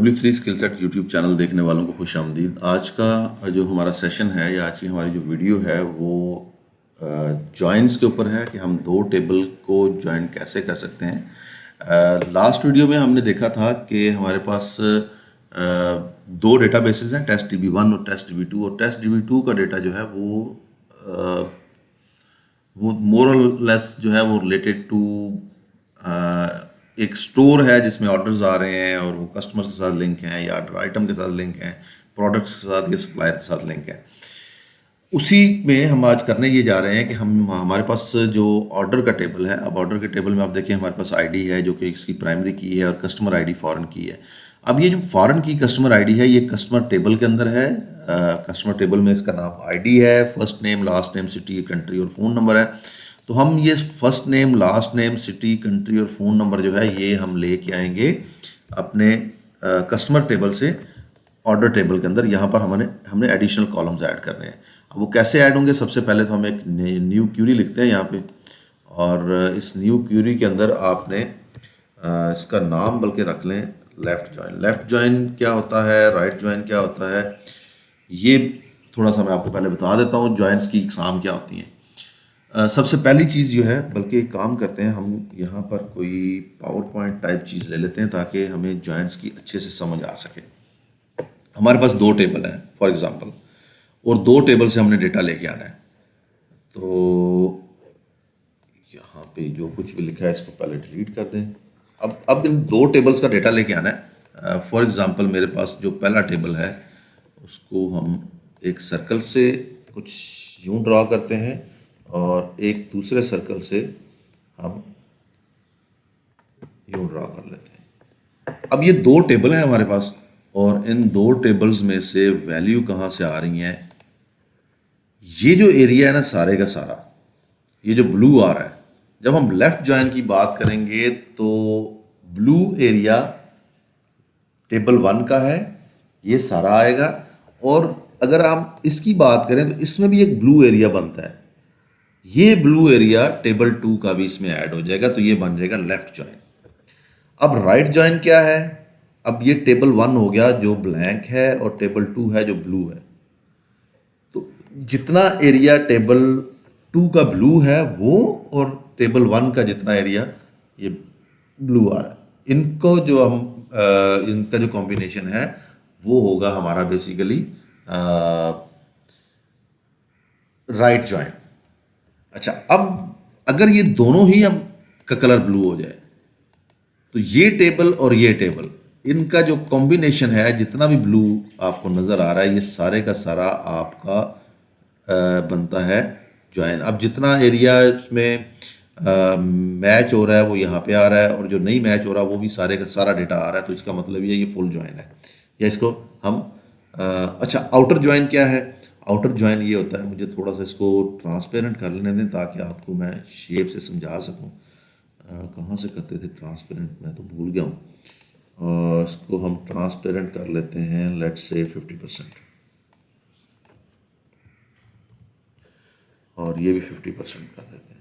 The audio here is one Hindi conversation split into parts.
W3 skill set YouTube channel देखने वालों को खुश आमदीद। आज का जो हमारा सेशन है या आज की हमारी जो वीडियो है वो जॉइंट्स के ऊपर है कि हम दो टेबल को जॉइन कैसे कर सकते हैं। लास्ट वीडियो में हमने देखा था कि हमारे पास दो डेटाबेसेस हैं, टेस्ट DB1 और टेस्ट DB2, और टेस्ट DB2 का डेटा जो है वो मोर और लेस जो है वो रिलेटेड टू एक स्टोर है जिसमें ऑर्डर्स आ रहे हैं और वो कस्टमर्स के साथ लिंक हैं या आइटम के साथ लिंक हैं, प्रोडक्ट्स के साथ या सप्लायर के साथ लिंक है। उसी में हम आज करने ये जा रहे हैं कि हमारे पास जो ऑर्डर का टेबल है, अब ऑर्डर के टेबल में आप देखिए हमारे पास आईडी है जो कि इसकी प्राइमरी की है और कस्टमर आईडी फॉरेन की है। अब ये जो फॉरेन की कस्टमर आईडी है ये कस्टमर टेबल के अंदर है। कस्टमर टेबल में इसका नाम आईडी है, first name, last name, city, country और फ़ोन नंबर है। तो हम ये first name, last name, city, country और फ़ोन नंबर जो है ये हम लेके आएंगे अपने कस्टमर टेबल से ऑर्डर टेबल के अंदर। यहाँ पर हमने एडिशनल कॉलम्स ऐड करने हैं। अब वो कैसे ऐड होंगे, सबसे पहले तो हम एक न्यू क्यूरी लिखते हैं यहाँ पे, और इस न्यू क्यूरी के अंदर आपने इसका नाम बल्कि रख लें लेफ़्ट जॉइन। लेफ़्ट जॉइन क्या होता है, राइट जॉइन क्या होता है, ये थोड़ा सा मैं आपको पहले बता देता हूँ जॉइंट्स की इकसाम क्या होती हैं। सबसे पहली चीज़ जो है, बल्कि एक काम करते हैं हम यहाँ पर कोई पावर पॉइंट टाइप चीज़ ले लेते हैं ताकि हमें जॉइंट्स की अच्छे से समझ आ सके। हमारे पास दो टेबल हैं फॉर एग्जांपल, और दो टेबल से हमने डेटा लेके आना है। तो यहाँ पे जो कुछ भी लिखा है इसको पहले डिलीट कर दें। अब इन दो टेबल्स का डेटा लेके आना है। फॉर एग्जांपल मेरे पास जो पहला टेबल है उसको हम एक सर्कल से कुछ यूँ ड्रॉ करते हैं और एक दूसरे सर्कल से हम यूँ ड्रॉ कर लेते हैं। अब ये दो टेबल हैं हमारे पास, और इन दो टेबल्स में से वैल्यू कहाँ से आ रही हैं, ये जो एरिया है ना सारे का सारा, ये जो ब्लू आ रहा है, जब हम लेफ्ट जॉइन की बात करेंगे तो ब्लू एरिया टेबल 1 का है, ये सारा आएगा। और अगर हम इसकी बात करें तो इसमें भी एक ब्लू एरिया बनता है, ये ब्लू एरिया टेबल 2 का भी इसमें ऐड हो जाएगा, तो ये बन जाएगा लेफ्ट जॉइन। अब राइट जॉइन क्या है, अब ये टेबल 1 हो गया जो ब्लैंक है और टेबल 2 है जो ब्लू है। तो जितना एरिया टेबल 2 का ब्लू है वो, और टेबल 1 का जितना एरिया ये ब्लू आ रहा है, इनको जो हम इनका जो कॉम्बिनेशन है वो होगा हमारा बेसिकली राइट जॉइन। अच्छा, अब अगर ये दोनों ही हम का कलर ब्लू हो जाए तो ये टेबल और ये टेबल, इनका जो कॉम्बिनेशन है, जितना भी ब्लू आपको नज़र आ रहा है, ये सारे का सारा आपका बनता है जॉइन। अब जितना एरिया इसमें मैच हो रहा है वो यहाँ पे आ रहा है, और जो नहीं मैच हो रहा वो भी सारे का सारा डेटा आ रहा है, तो इसका मतलब ये फुल जॉइन है। या इसको हम अच्छा, आउटर जॉइन क्या है, आउटर जॉइन ये होता है, मुझे थोड़ा सा इसको ट्रांसपेरेंट कर लेने दें ताकि आपको मैं शेप से समझा सकूं। कहाँ से करते थे ट्रांसपेरेंट, मैं तो भूल गया हूँ। और इसको हम ट्रांसपेरेंट कर लेते हैं, लेट्स से 50%, और ये भी 50% कर देते हैं।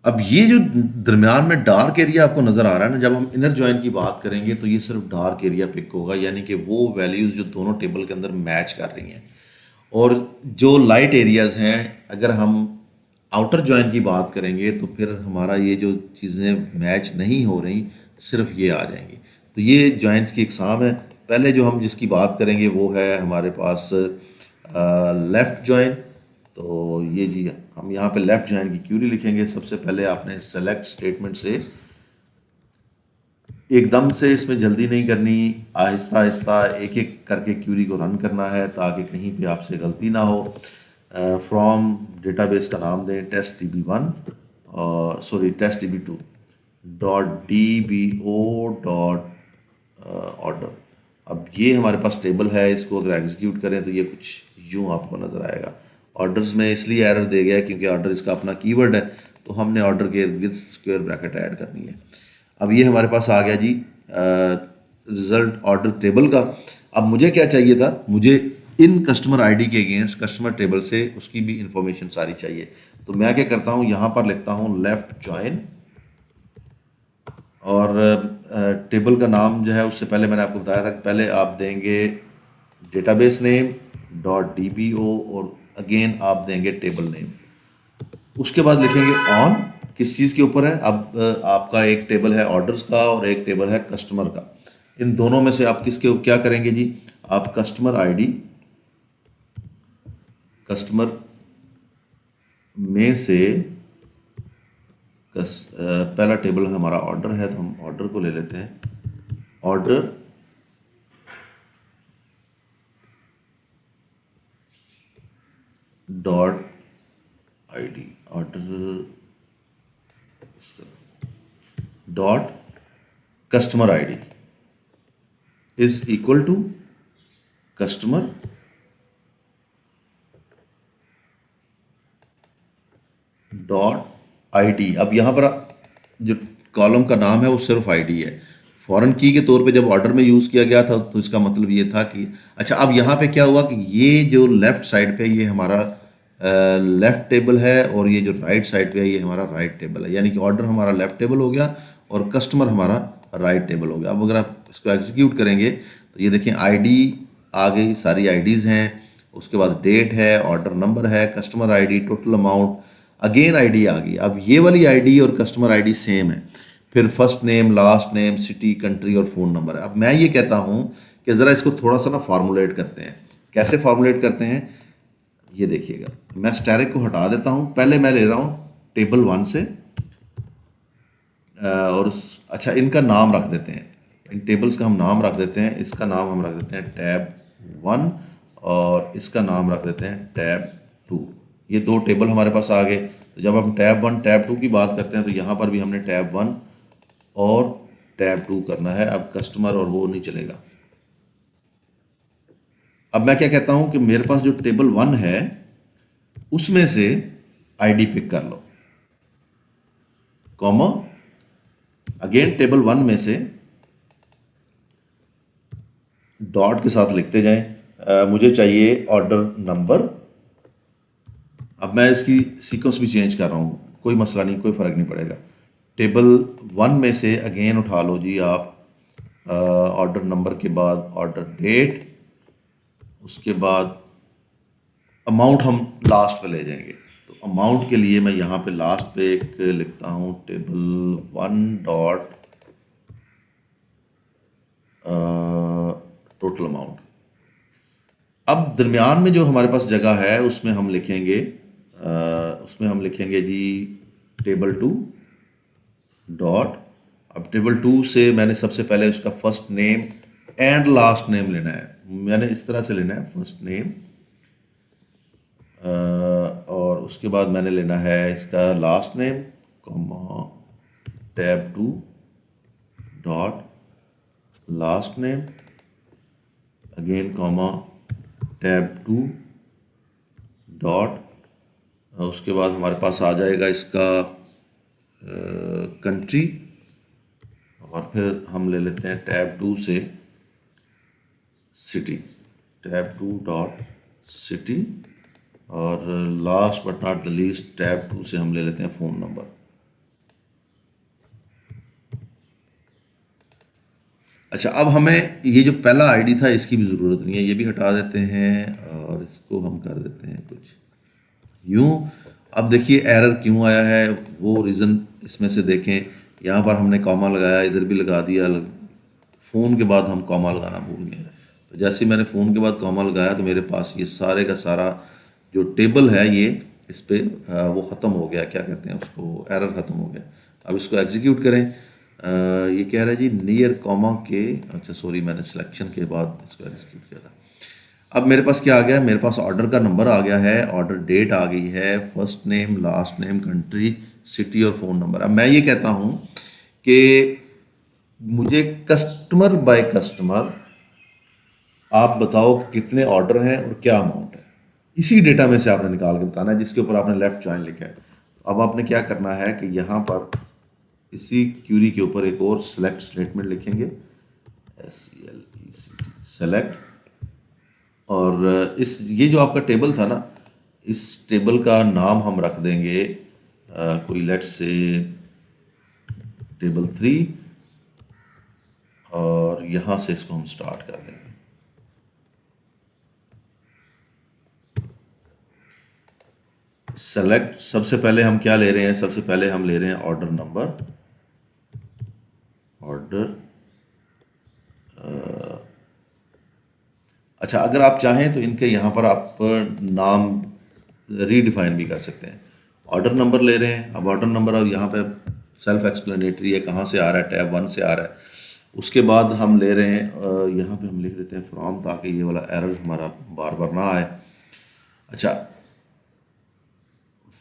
अब ये जो दरमियान में डार्क एरिया आपको नज़र आ रहा है ना, जब हम इनर जॉइन की बात करेंगे तो ये सिर्फ डार्क एरिया पिक होगा, यानी कि वो वैल्यूज़ जो दोनों टेबल के अंदर मैच कर रही हैं। और जो लाइट एरियाज़ हैं, अगर हम आउटर जॉइन की बात करेंगे तो फिर हमारा ये जो चीज़ें मैच नहीं हो रही सिर्फ ये आ जाएंगी। तो ये जॉइंट्स की इकसाम है। पहले जो हम जिसकी बात करेंगे वो है हमारे पास लेफ़्ट जॉइन। तो ये जी हम यहाँ पे लेफ़्ट जॉइन की क्यूरी लिखेंगे। सबसे पहले आपने सेलेक्ट स्टेटमेंट से एकदम से इसमें जल्दी नहीं करनी, आहिस्ता आहिस्ता एक एक करके क्यूरी को रन करना है ताकि कहीं पे आपसे गलती ना हो। फ्रॉम डेटाबेस का नाम दें टेस्ट DB1 और sorry test DB2 .dbo .order। अब ये हमारे पास टेबल है, इसको अगर एग्जीक्यूट करें तो ये कुछ यूँ आपको नज़र आएगा। ऑर्डर्स में इसलिए एरर दे गया क्योंकि ऑर्डर इसका अपना कीवर्ड है, तो हमने ऑर्डर के इर्द गिर्द स्क्वायर ब्रैकेट ऐड करनी है। अब ये हमारे पास आ गया जी रिजल्ट ऑर्डर टेबल का। अब मुझे क्या चाहिए था, मुझे इन कस्टमर आईडी के अगेंस्ट कस्टमर टेबल से उसकी भी इंफॉर्मेशन सारी चाहिए। तो मैं क्या करता हूँ, यहाँ पर लिखता हूँ लेफ्ट जॉइन और टेबल का नाम जो है उससे पहले मैंने आपको बताया था कि पहले आप देंगे डेटाबेस नेम डॉट DBO और अगेन आप देंगे टेबल नेम। उसके बाद लिखेंगे ऑन, किस चीज़ के ऊपर है। अब आपका एक टेबल है ऑर्डर्स का और एक टेबल है कस्टमर का। इन दोनों में से आप किसके क्या करेंगे जी, आप कस्टमर आईडी, कस्टमर में से पहला टेबल हमारा ऑर्डर है तो हम ऑर्डर को ले लेते हैं। Order dot ID, order dot customer ID is equal to customer dot ID. अब यहाँ पर जो कॉलम का नाम है वो सिर्फ आईडी है। फॉरेन की के तौर पे जब ऑर्डर में यूज़ किया गया था तो इसका मतलब ये था कि अच्छा, अब यहाँ पे क्या हुआ कि ये जो लेफ़्ट साइड पे ये हमारा लेफ़्ट टेबल है और ये जो राइट साइड पे है ये हमारा राइट टेबल है, यानी कि ऑर्डर हमारा लेफ़्ट टेबल हो गया और कस्टमर हमारा राइट टेबल हो गया। अब अगर आप इसको एग्जीक्यूट करेंगे तो ये देखें आईडी आ गई, सारी आईडीज़ हैं, उसके बाद डेट है, ऑर्डर नंबर है, customer ID, total amount, again ID आ गई। अब ये वाली आईडी और कस्टमर आईडी सेम है, फिर first name, last name, city, country और फ़ोन नंबर है। अब मैं ये कहता हूँ कि ज़रा इसको थोड़ा सा ना फार्मूलेट करते हैं। कैसे फार्मूलेट करते हैं ये देखिएगा। मैं स्टैरिक को हटा देता हूँ, पहले मैं ले रहा हूँ टेबल 1 से अच्छा इनका नाम रख देते हैं, इन टेबल्स का हम नाम रख देते हैं। इसका नाम हम रख देते हैं टैब 1 और इसका नाम रख देते हैं टैब 2। ये दो टेबल हमारे पास आ गए। तो जब हम टैब 1 टैब 2 की बात करते हैं तो यहाँ पर भी हमने टैब 1 और टैब 2 करना है। अब कस्टमर और वो नहीं चलेगा। अब मैं क्या कहता हूँ कि मेरे पास जो टेबल 1 है उसमें से आईडी पिक कर लो, कॉमा अगेन टेबल 1 में से डॉट के साथ लिखते जाएं मुझे चाहिए ऑर्डर नंबर। अब मैं इसकी सीक्वेंस भी चेंज कर रहा हूँ, कोई मसला नहीं, कोई फ़र्क नहीं पड़ेगा। टेबल 1 में से अगेन उठा लो जी आप ऑर्डर नंबर के बाद ऑर्डर डेट, उसके बाद अमाउंट हम लास्ट पे ले जाएंगे। तो अमाउंट के लिए मैं यहाँ पे लास्ट पे एक लिखता हूँ टेबल 1 डॉट टोटल अमाउंट। अब दरमियान में जो हमारे पास जगह है उसमें हम लिखेंगे जी टेबल 2 डॉट। अब टेबल 2 से मैंने सबसे पहले उसका first name and last name लेना है। मैंने इस तरह से लेना है फर्स्ट नेम और उसके बाद मैंने लेना है इसका last name, comma tab 2 dot last name again, comma tab 2 dot, उसके बाद हमारे पास आ जाएगा इसका कंट्री और फिर हम ले लेते हैं टैब 2 से सिटी, टैब 2 डॉट सिटी और last but not the least tab 2 से हम ले लेते हैं फ़ोन नंबर। अच्छा, अब हमें ये जो पहला आईडी था इसकी भी ज़रूरत नहीं है, ये भी हटा देते हैं और इसको हम कर देते हैं कुछ यूँ। अब देखिए एरर क्यों आया है वो रीज़न इसमें से देखें। यहाँ पर हमने कॉमा लगाया, इधर भी लगा दिया, फ़ोन के बाद हम कॉमा लगाना भूल गए। तो जैसे ही मैंने फ़ोन के बाद कॉमा लगाया तो मेरे पास ये सारे का सारा जो टेबल है ये इस पर वो ख़त्म हो गया, क्या कहते हैं उसको, एरर ख़त्म हो गया। अब इसको एग्जीक्यूट करें। ये कह रहा है जी नियर कॉमा के, अच्छा सॉरी मैंने सिलेक्शन के बाद इसको एग्जीक्यूट किया था। अब मेरे पास क्या आ गया, मेरे पास ऑर्डर का नंबर आ गया है, ऑर्डर डेट आ गई है, first name, last name, country, city और फ़ोन नंबर। अब मैं ये कहता हूँ कि मुझे कस्टमर बाय कस्टमर आप बताओ कि कितने ऑर्डर हैं और क्या अमाउंट है। इसी डेटा में से आपने निकाल के बताना है जिसके ऊपर आपने लेफ्ट ज्वाइन लिखा है। तो अब आपने क्या करना है कि यहाँ पर इसी क्यूरी के ऊपर एक और सेलेक्ट स्टेटमेंट लिखेंगे, SELECT सेलेक्ट, और इस ये जो आपका टेबल था ना इस टेबल का नाम हम रख देंगे कोई लेट्स से टेबल 3 और यहाँ से इसको हम स्टार्ट कर देंगे। सेलेक्ट, सबसे पहले हम क्या ले रहे हैं, सबसे पहले हम ले रहे हैं ऑर्डर नंबर, ऑर्डर। अच्छा, अगर आप चाहें तो इनके यहाँ पर आप नाम रीडिफाइन भी कर सकते हैं। ऑर्डर नंबर ले रहे हैं, अब ऑर्डर नंबर अब यहाँ पे सेल्फ एक्सप्लेनेटरी है, कहाँ से आ रहा है, टैब 1 से आ रहा है। उसके बाद हम ले रहे हैं यहाँ पे हम लिख देते हैं फ्रॉम, ताकि ये वाला एरर हमारा बार बार ना आए। अच्छा,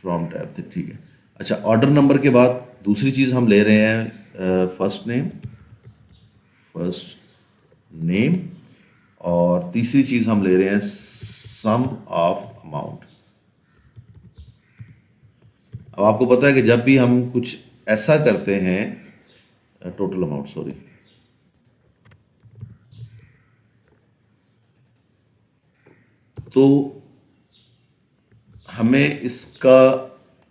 फ्रॉम टैब थे, ठीक है। अच्छा, ऑर्डर नंबर के बाद दूसरी चीज़ हम ले रहे हैं फर्स्ट नेम, फर्स्ट नेम, और तीसरी चीज़ हम ले रहे हैं सम ऑफ अमाउंट। अब आपको पता है कि जब भी हम कुछ ऐसा करते हैं, टोटल अमाउंट, सॉरी, तो हमें इसका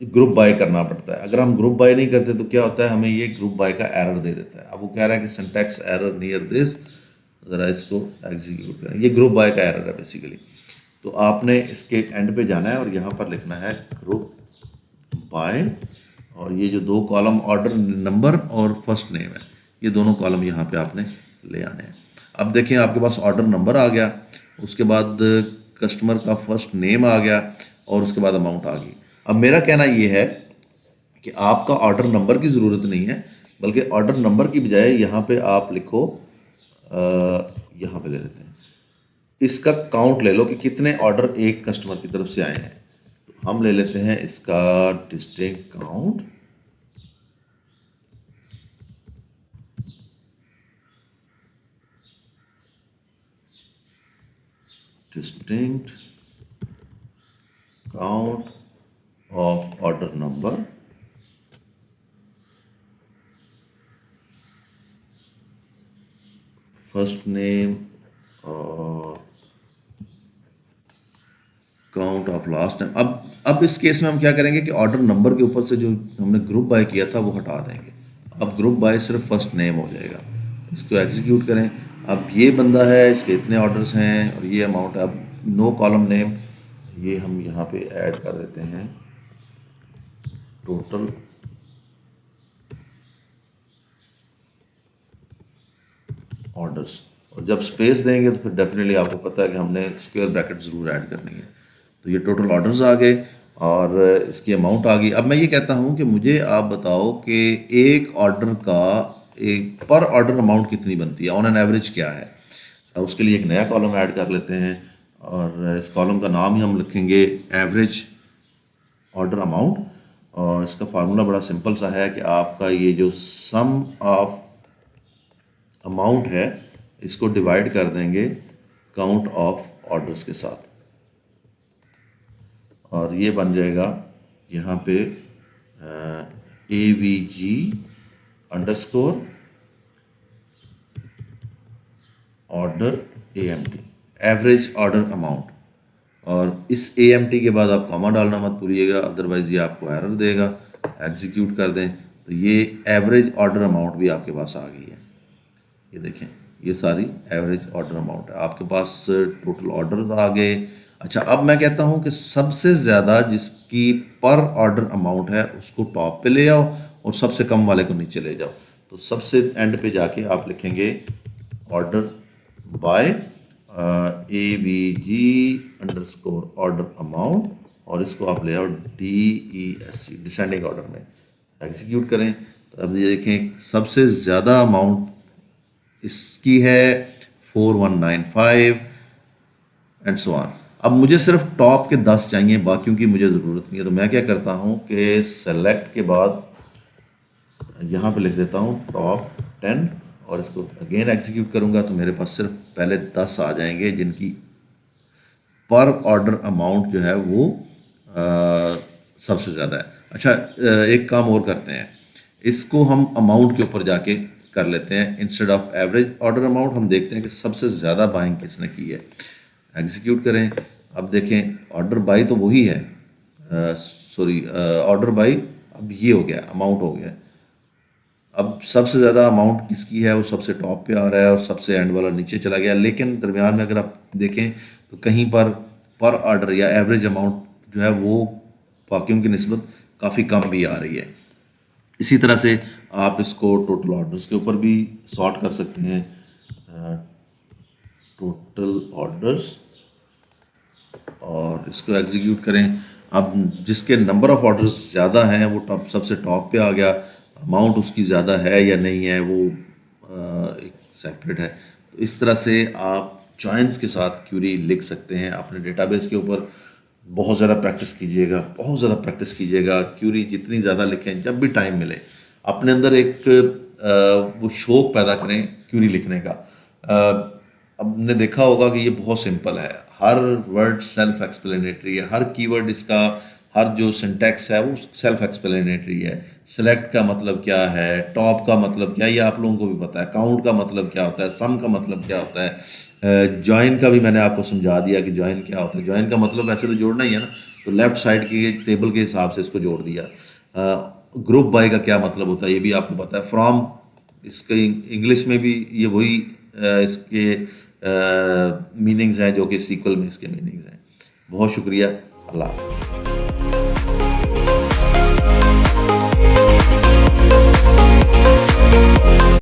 ग्रुप बाय करना पड़ता है। अगर हम ग्रुप बाय नहीं करते तो क्या होता है, हमें ये ग्रुप बाय का एरर दे देता है। अब वो कह रहा है कि सिंटैक्स एरर नियर दिस, ज़रा इसको एग्जीक्यूट करें। ये ग्रुप बाय का एरर है बेसिकली। तो आपने इसके एंड पे जाना है और यहाँ पर लिखना है ग्रुप बाय, और ये जो दो कॉलम ऑर्डर नंबर और फर्स्ट नेम है, ये दोनों कॉलम यहाँ पे आपने ले आने हैं। अब देखें, आपके पास ऑर्डर नंबर आ गया, उसके बाद कस्टमर का फर्स्ट नेम आ गया, और उसके बाद अमाउंट आ गई। अब मेरा कहना ये है कि आपका ऑर्डर नंबर की ज़रूरत नहीं है, बल्कि ऑर्डर नंबर की बजाय यहाँ पे आप लिखो, यहाँ पे ले लेते हैं, इसका काउंट ले लो कि कितने ऑर्डर एक कस्टमर की तरफ से आए हैं। तो हम ले लेते हैं इसका distinct count, distinct count of order number, first name और काउंट ऑफ लास्ट नेम। अब इस केस में हम क्या करेंगे कि ऑर्डर नंबर के ऊपर से जो हमने ग्रुप बाय किया था वो हटा देंगे। अब ग्रुप बाय सिर्फ फर्स्ट नेम हो जाएगा। इसको एग्जीक्यूट करें। अब ये बंदा है, इसके इतने ऑर्डर्स हैं और ये अमाउंट है। अब नो कॉलम नेम, ये हम यहाँ पे ऐड कर देते हैं टोटल ऑर्डर्स, और जब स्पेस देंगे तो फिर डेफिनेटली आपको पता है कि हमने स्क्वायर ब्रैकेट ज़रूर ऐड करनी है। तो ये टोटल ऑर्डर्स आ गए और इसकी अमाउंट आ गई। अब मैं ये कहता हूँ कि मुझे आप बताओ कि एक ऑर्डर का एक पर ऑर्डर अमाउंट कितनी बनती है, ऑन एन एवरेज क्या है। उसके लिए एक नया कॉलम ऐड कर लेते हैं और इस कॉलम का नाम ही हम लिखेंगे एवरेज ऑर्डर अमाउंट। और इसका फार्मूला बड़ा सिंपल सा है कि आपका ये जो सम ऑफ अमाउंट है इसको डिवाइड कर देंगे काउंट ऑफ ऑर्डर्स के साथ, और ये बन जाएगा यहाँ पे AVG underscore order AMT, average order amount. और इस AMT के बाद आप कॉमा डालना मत भूलिएगा, अदरवाइज ये आपको एरर देगा। एग्जीक्यूट कर दें तो ये एवरेज ऑर्डर अमाउंट भी आपके पास आ गई है। ये देखें, ये सारी एवरेज ऑर्डर अमाउंट है आपके पास, टोटल ऑर्डर आ गए। अच्छा, अब मैं कहता हूँ कि सबसे ज़्यादा जिसकी पर ऑर्डर अमाउंट है उसको टॉप पे ले आओ और सबसे कम वाले को नीचे ले जाओ। तो सबसे एंड पे जाके आप लिखेंगे order by AVG underscore order amount, और इसको आप ले आओ DESC डिसेंडिंग ऑर्डर में। एग्जीक्यूट करें तो अब ये देखें सबसे ज़्यादा अमाउंट इसकी है 4195 एंड सो ऑन। अब मुझे सिर्फ टॉप के 10 चाहिए, बाकियों की मुझे ज़रूरत नहीं है। तो मैं क्या करता हूँ कि सेलेक्ट के बाद यहाँ पे लिख देता हूँ टॉप 10 और इसको अगेन एग्जीक्यूट करूँगा तो मेरे पास सिर्फ पहले 10 आ जाएंगे जिनकी पर ऑर्डर अमाउंट जो है वो सबसे ज़्यादा है। अच्छा, एक काम और करते हैं, इसको हम अमाउंट के ऊपर जाके कर लेते हैं instead of average order amount. हम देखते हैं कि सबसे ज़्यादा बाइंग किसने की है। एग्जीक्यूट करें। अब देखें ऑर्डर बाई तो वही है, सॉरी ऑर्डर बाई, अब ये हो गया अमाउंट हो गया। अब सबसे ज़्यादा अमाउंट किसकी है, वो सबसे टॉप पे आ रहा है और सबसे एंड वाला नीचे चला गया। लेकिन दरमियान में अगर आप देखें तो कहीं पर ऑर्डर या एवरेज अमाउंट जो है वो बाकियों की निस्बत काफ़ी कम भी आ रही है। इसी तरह से आप इसको टोटल ऑर्डर्स के ऊपर भी सॉर्ट कर सकते हैं। टोटल ऑर्डर्स, और इसको एग्जीक्यूट करें। अब जिसके नंबर ऑफ ऑर्डर्स ज़्यादा हैं वो टॉप, सबसे टॉप पे आ गया। अमाउंट उसकी ज़्यादा है या नहीं है वो एक सेपरेट है। तो इस तरह से आप जॉइंस के साथ क्यूरी लिख सकते हैं अपने डेटाबेस के ऊपर। बहुत ज़्यादा प्रैक्टिस कीजिएगा, बहुत ज़्यादा प्रैक्टिस कीजिएगा। क्यूरी जितनी ज़्यादा लिखें, जब भी टाइम मिले अपने अंदर एक वो शौक पैदा करें क्यूरी लिखने का। आपने देखा होगा कि ये बहुत सिंपल है, हर वर्ड सेल्फ एक्सप्लेनेटरी है, हर कीवर्ड इसका, हर जो सिंटैक्स है वो सेल्फ एक्सप्लेनेटरी है। सेलेक्ट का मतलब क्या है, टॉप का मतलब क्या है, ये आप लोगों को भी पता है। काउंट का मतलब क्या होता है, सम का मतलब क्या होता है। जॉइन का भी मैंने आपको समझा दिया कि जॉइन क्या होता है। जॉइन का मतलब ऐसे तो जोड़ना ही है ना, तो लेफ्ट साइड के टेबल के हिसाब से इसको जोड़ दिया। ग्रुप बाय का क्या मतलब होता है ये भी आपको पता है। फ्रॉम, इसके इंग्लिश में भी ये वही इसके मीनिंग्स हैं जो कि सीक्वल में इसके मीनिंग्स हैं। बहुत शुक्रिया, अल्लाह हाफ़िज़।